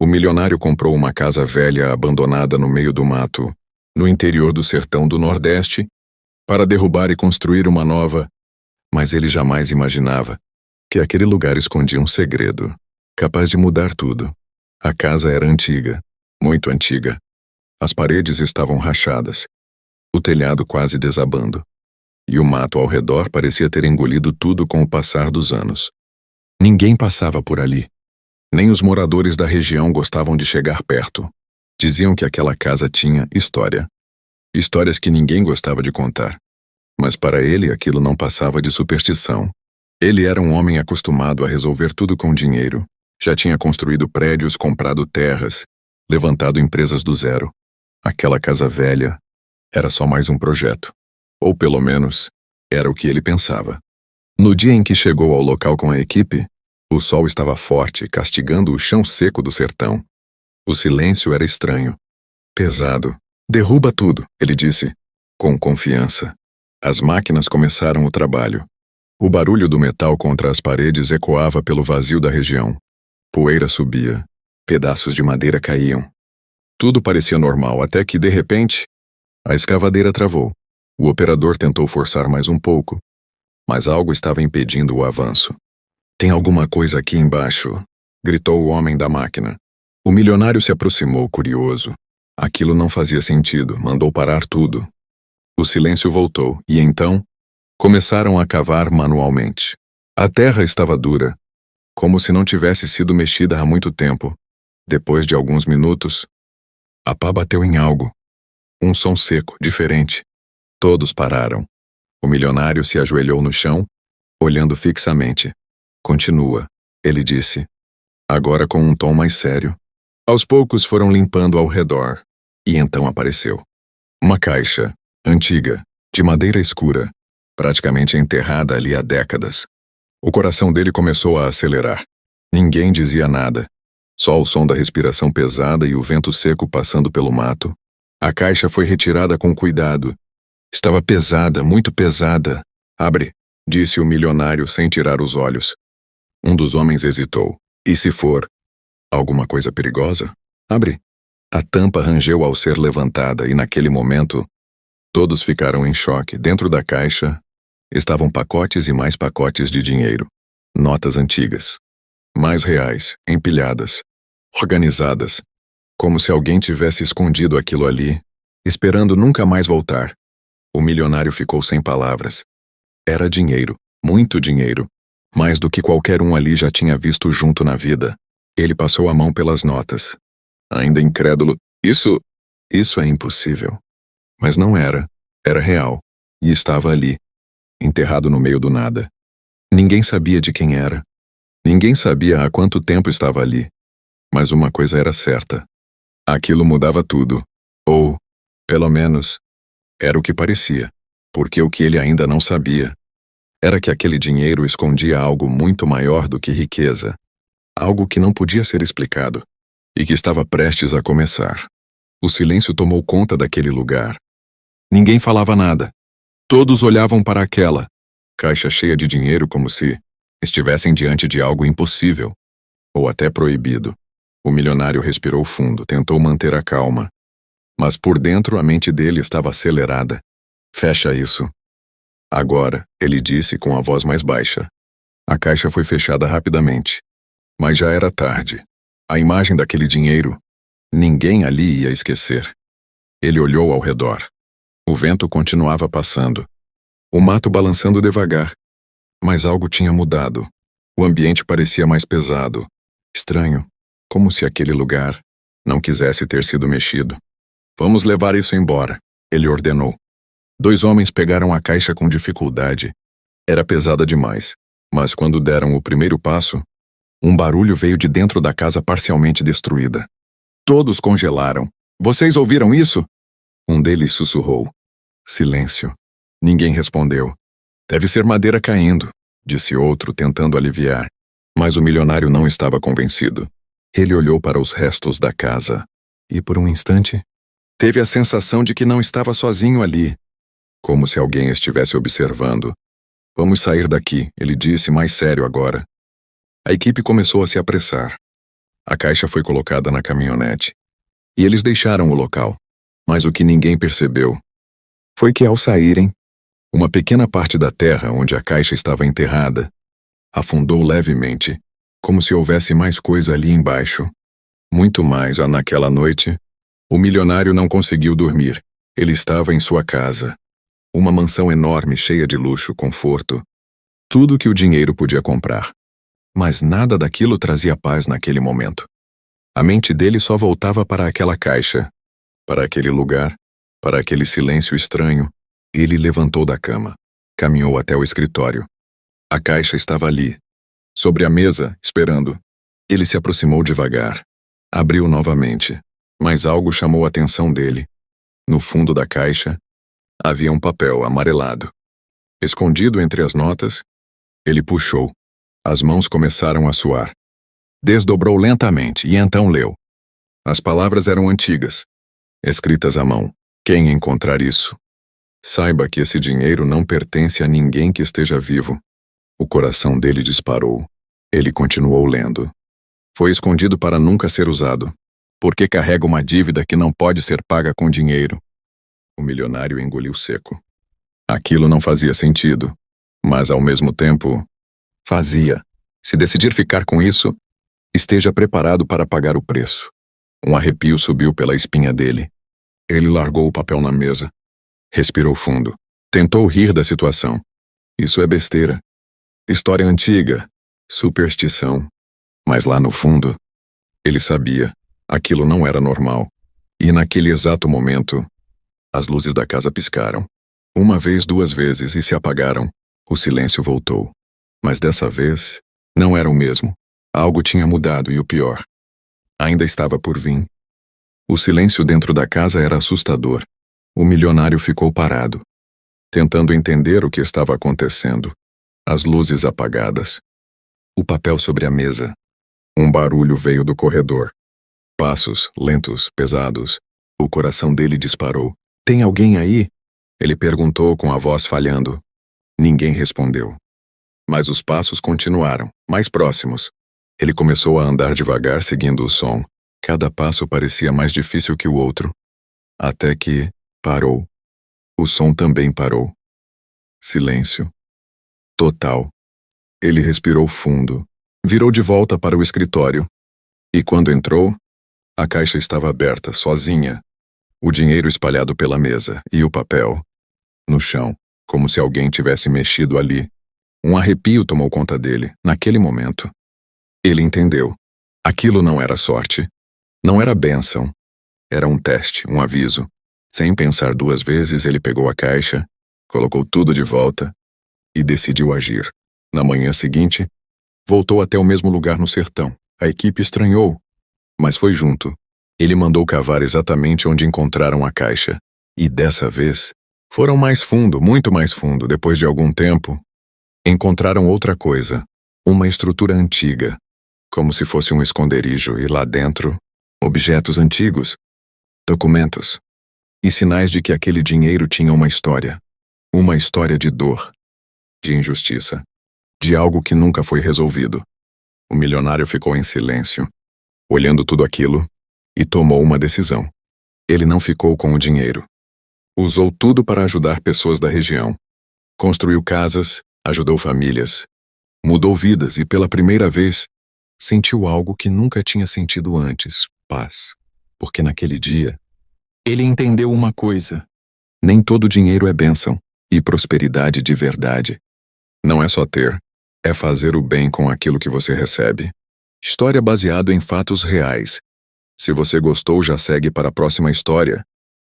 O milionário comprou uma casa velha abandonada no meio do mato, no interior do sertão do Nordeste, para derrubar e construir uma nova, mas ele jamais imaginava que aquele lugar escondia um segredo, capaz de mudar tudo. A casa era antiga, muito antiga. As paredes estavam rachadas, o telhado quase desabando, e o mato ao redor parecia ter engolido tudo com o passar dos anos. Ninguém passava por ali. Nem os moradores da região gostavam de chegar perto. Diziam que aquela casa tinha história. Histórias que ninguém gostava de contar. Mas para ele aquilo não passava de superstição. Ele era um homem acostumado a resolver tudo com dinheiro. Já tinha construído prédios, comprado terras, levantado empresas do zero. Aquela casa velha era só mais um projeto. Ou pelo menos, era o que ele pensava. No dia em que chegou ao local com a equipe, o sol estava forte, castigando o chão seco do sertão. O silêncio era estranho, pesado. Derruba tudo, ele disse, com confiança. As máquinas começaram o trabalho. O barulho do metal contra as paredes ecoava pelo vazio da região. Poeira subia. Pedaços de madeira caíam. Tudo parecia normal até que, de repente, a escavadeira travou. O operador tentou forçar mais um pouco, mas algo estava impedindo o avanço. Tem alguma coisa aqui embaixo, gritou o homem da máquina. O milionário se aproximou, curioso. Aquilo não fazia sentido, mandou parar tudo. O silêncio voltou, e então, começaram a cavar manualmente. A terra estava dura, como se não tivesse sido mexida há muito tempo. Depois de alguns minutos, a pá bateu em algo. Um som seco, diferente. Todos pararam. O milionário se ajoelhou no chão, olhando fixamente. Continua, ele disse, agora com um tom mais sério. Aos poucos foram limpando ao redor, e então apareceu. Uma caixa, antiga, de madeira escura, praticamente enterrada ali há décadas. O coração dele começou a acelerar. Ninguém dizia nada. Só o som da respiração pesada e o vento seco passando pelo mato. A caixa foi retirada com cuidado. Estava pesada, muito pesada. Abre, disse o milionário sem tirar os olhos. Um dos homens hesitou. E se for alguma coisa perigosa? Abre. A tampa rangeu ao ser levantada e naquele momento, todos ficaram em choque. Dentro da caixa estavam pacotes e mais pacotes de dinheiro. Notas antigas. Mais reais, empilhadas, organizadas, como se alguém tivesse escondido aquilo ali, esperando nunca mais voltar. O milionário ficou sem palavras. Era dinheiro, muito dinheiro, mais do que qualquer um ali já tinha visto junto na vida. Ele passou a mão pelas notas. Ainda incrédulo, isso é impossível. Mas não era, era real, e estava ali, enterrado no meio do nada. Ninguém sabia de quem era. Ninguém sabia há quanto tempo estava ali. Mas uma coisa era certa. Aquilo mudava tudo. Ou, pelo menos, era o que parecia. Porque o que ele ainda não sabia era que aquele dinheiro escondia algo muito maior do que riqueza. Algo que não podia ser explicado. E que estava prestes a começar. O silêncio tomou conta daquele lugar. Ninguém falava nada. Todos olhavam para aquela caixa cheia de dinheiro como se estivessem diante de algo impossível. Ou até proibido. O milionário respirou fundo, tentou manter a calma. Mas por dentro a mente dele estava acelerada. Fecha isso. Agora, ele disse com a voz mais baixa. A caixa foi fechada rapidamente. Mas já era tarde. A imagem daquele dinheiro, ninguém ali ia esquecer. Ele olhou ao redor. O vento continuava passando. O mato balançando devagar. Mas algo tinha mudado. O ambiente parecia mais pesado. Estranho. Como se aquele lugar não quisesse ter sido mexido. Vamos levar isso embora, ele ordenou. 2 homens pegaram a caixa com dificuldade. Era pesada demais. Mas quando deram o primeiro passo, um barulho veio de dentro da casa parcialmente destruída. Todos congelaram. Vocês ouviram isso? Um deles sussurrou. Silêncio. Ninguém respondeu. Deve ser madeira caindo, disse outro, tentando aliviar. Mas o milionário não estava convencido. Ele olhou para os restos da casa. E por um instante, teve a sensação de que não estava sozinho ali. Como se alguém estivesse observando. Vamos sair daqui, ele disse mais sério agora. A equipe começou a se apressar. A caixa foi colocada na caminhonete e eles deixaram o local. Mas o que ninguém percebeu foi que, ao saírem, uma pequena parte da terra onde a caixa estava enterrada afundou levemente, como se houvesse mais coisa ali embaixo. Muito mais. Naquela noite, o milionário não conseguiu dormir. Ele estava em sua casa. Uma mansão enorme, cheia de luxo, conforto. Tudo que o dinheiro podia comprar. Mas nada daquilo trazia paz naquele momento. A mente dele só voltava para aquela caixa, para aquele lugar, para aquele silêncio estranho. Ele levantou da cama, caminhou até o escritório. A caixa estava ali, sobre a mesa, esperando. Ele se aproximou devagar. Abriu novamente, mas algo chamou a atenção dele. No fundo da caixa, havia um papel amarelado. Escondido entre as notas, ele puxou. As mãos começaram a suar. Desdobrou lentamente e então leu. As palavras eram antigas, escritas à mão. Quem encontrar isso, saiba que esse dinheiro não pertence a ninguém que esteja vivo. O coração dele disparou. Ele continuou lendo. Foi escondido para nunca ser usado, porque carrega uma dívida que não pode ser paga com dinheiro. O milionário engoliu seco. Aquilo não fazia sentido, mas ao mesmo tempo, fazia. Se decidir ficar com isso, esteja preparado para pagar o preço. Um arrepio subiu pela espinha dele. Ele largou o papel na mesa. Respirou fundo. Tentou rir da situação. Isso é besteira. História antiga. Superstição. Mas lá no fundo, ele sabia. Aquilo não era normal. E naquele exato momento, as luzes da casa piscaram. Uma vez, duas vezes e se apagaram. O silêncio voltou. Mas dessa vez, não era o mesmo. Algo tinha mudado e o pior ainda estava por vir. O silêncio dentro da casa era assustador. O milionário ficou parado, tentando entender o que estava acontecendo. As luzes apagadas. O papel sobre a mesa. Um barulho veio do corredor. Passos, lentos, pesados. O coração dele disparou. Tem alguém aí? Ele perguntou com a voz falhando. Ninguém respondeu. Mas os passos continuaram, mais próximos. Ele começou a andar devagar seguindo o som. Cada passo parecia mais difícil que o outro. Até que parou. O som também parou. Silêncio. Total. Ele respirou fundo. Virou de volta para o escritório. E quando entrou, a caixa estava aberta, sozinha. O dinheiro espalhado pela mesa e o papel no chão, como se alguém tivesse mexido ali. Um arrepio tomou conta dele, naquele momento. Ele entendeu. Aquilo não era sorte. Não era bênção. Era um teste, um aviso. Sem pensar duas vezes, ele pegou a caixa, colocou tudo de volta e decidiu agir. Na manhã seguinte, voltou até o mesmo lugar no sertão. A equipe estranhou, mas foi junto. Ele mandou cavar exatamente onde encontraram a caixa. E dessa vez, foram mais fundo, muito mais fundo. Depois de algum tempo, encontraram outra coisa. Uma estrutura antiga, como se fosse um esconderijo, e lá dentro, objetos antigos, documentos, e sinais de que aquele dinheiro tinha uma história. Uma história de dor, de injustiça, de algo que nunca foi resolvido. O milionário ficou em silêncio, olhando tudo aquilo, e tomou uma decisão. Ele não ficou com o dinheiro. Usou tudo para ajudar pessoas da região. Construiu casas, ajudou famílias, mudou vidas e, pela primeira vez, sentiu algo que nunca tinha sentido antes: paz. Porque naquele dia, ele entendeu uma coisa. Nem todo dinheiro é bênção e prosperidade de verdade. Não é só ter, é fazer o bem com aquilo que você recebe. História baseada em fatos reais. Se você gostou, já segue para a próxima história.